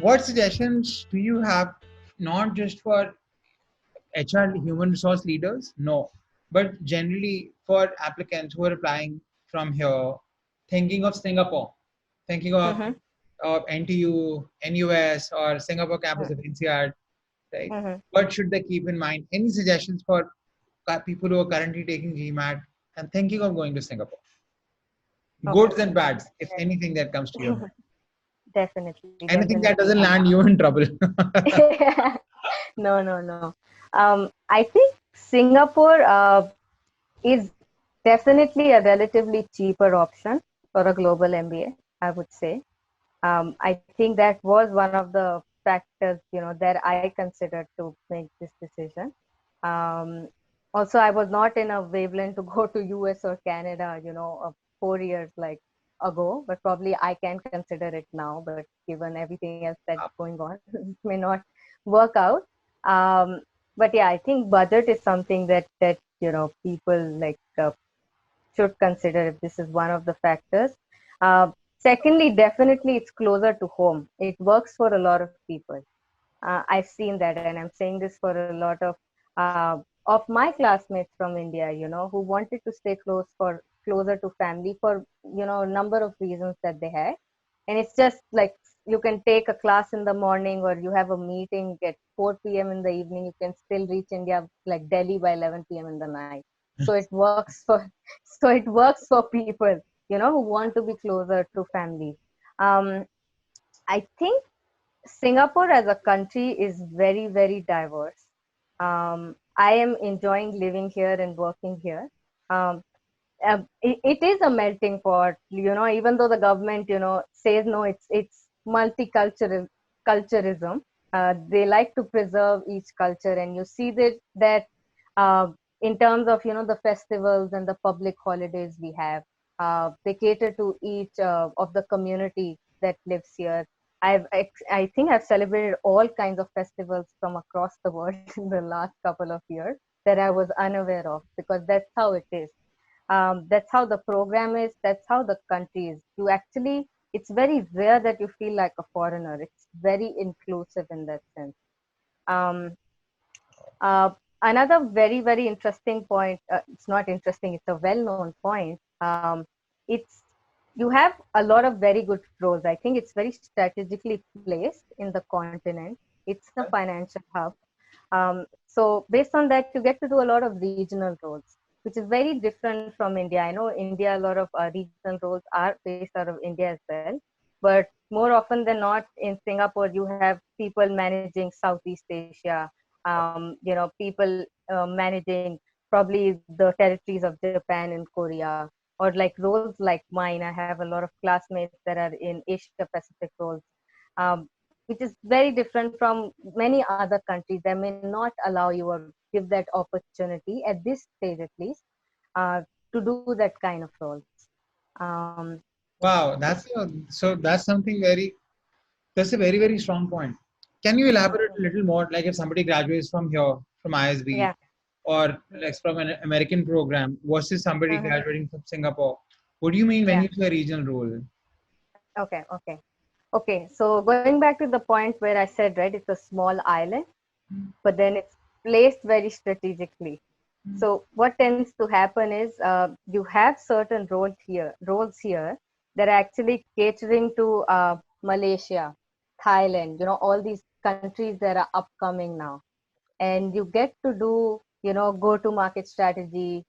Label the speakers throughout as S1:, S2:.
S1: What suggestions do you have, not just for HR human resource leaders? No, but generally for applicants who are applying from here, thinking of Singapore, thinking of
S2: Mm-hmm.
S1: NTU, NUS, or Singapore campus of INSEAD, right?
S2: Mm-hmm.
S1: What should they keep in mind? Any suggestions for people who are currently taking GMAT and thinking of going to Singapore?
S2: Okay.
S1: Goods and bads, if anything that comes to your mind.
S2: Definitely,
S1: Anything that
S2: definitely.
S1: doesn't land you in trouble.
S2: No, no, no. I think Singapore is definitely a relatively cheaper option for a global MBA, I would say. I think that was one of the factors, that I considered to make this decision. Um, Also, I was not in a wavelength to go to US or Canada, 4 years like ago, but probably I can consider it now. But given everything else that's going on, it may not work out. Um, but yeah, I think budget is something that people like should consider if this is one of the factors. Secondly, definitely it's closer to home. It works for a lot of people. I've seen that, and I'm saying this for a lot of my classmates from India, who wanted to stay closer to family for a number of reasons that they had, and it's just like you can take a class in the morning, or you have a meeting at 4 p.m. in the evening. You can still reach India like Delhi by 11 p.m. in the night. So it works for so it works for people who want to be closer to family. Um, I think Singapore as a country is very, very diverse. I am enjoying living here and working here. Um, it is a melting pot, even though the government, says no, it's culturism. They like to preserve each culture, and you see that uh, in terms of, the festivals and the public holidays we have, they cater to each of the community that lives here. I think I've celebrated all kinds of festivals from across the world in the last couple of years that I was unaware of, because that's how it is. That's how the program is. That's how the country is. It's very rare that you feel like a foreigner. It's very inclusive in that sense. Um, uh, Another very, very interesting point, it's not interesting, it's a well-known point. It's You have a lot of very good roles. I think it's very strategically placed in the continent. It's a financial hub. So based on that, you get to do a lot of regional roles, which is very different from India. I know India, a lot of regional roles are based out of India as well, but more often than not, in Singapore, you have people managing Southeast Asia. People managing probably the territories of Japan and Korea, or like roles like mine. I have a lot of classmates that are in Asia Pacific roles, which is very different from many other countries that may not allow you or give that opportunity at this stage at least, uh, to do that kind of roles. Um,
S1: Wow, that's something that's a very, very strong point. Can you elaborate a little more? Like if somebody graduates from here, from ISB,
S2: yeah.
S1: or like from an American program versus somebody
S2: Mhm.
S1: graduating from Singapore, what do you mean when
S2: Yeah.
S1: you say regional role?
S2: Okay. Okay. Okay. So going back to the point where I said, right, it's a small island, but then it's placed very strategically. So what tends to happen is, you have certain roles here that are actually catering to Malaysia, Thailand, all these countries that are upcoming now, and you get to do go to market strategy,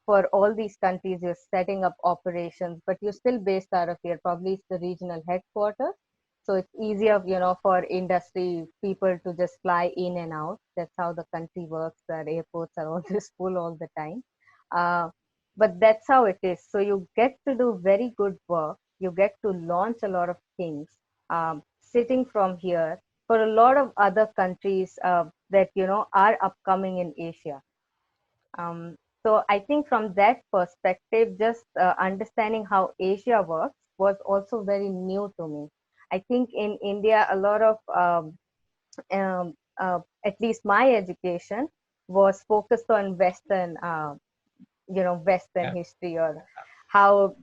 S2: for all these countries. You're setting up operations, but you're still based out of here. Probably it's the regional headquarters, so it's easier for industry people to just fly in and out. That's how the country works. Our airports are always full all the time. Uh, but that's how it is. So you get to do very good work. You get to launch a lot of things, sitting from here, for a lot of other countries that are upcoming in Asia. So I think from that perspective, just understanding how Asia works was also very new to me. I think in India, a lot of at least my education was focused on Western
S1: Yeah.
S2: history, or how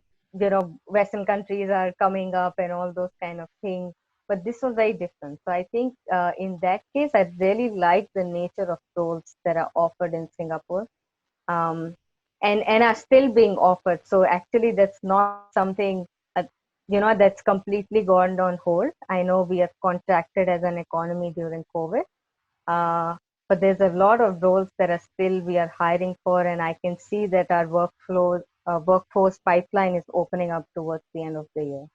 S2: Western countries are coming up and all those kind of things. but this was very different. So I think in that case, I really like the nature of roles that are offered in Singapore, um, and are still being offered. So actually, that's not something that's completely gone on hold. I know we have contracted as an economy during COVID, uh, but there's a lot of roles that are still we are hiring for, and I can see that our workforce pipeline is opening up towards the end of the year.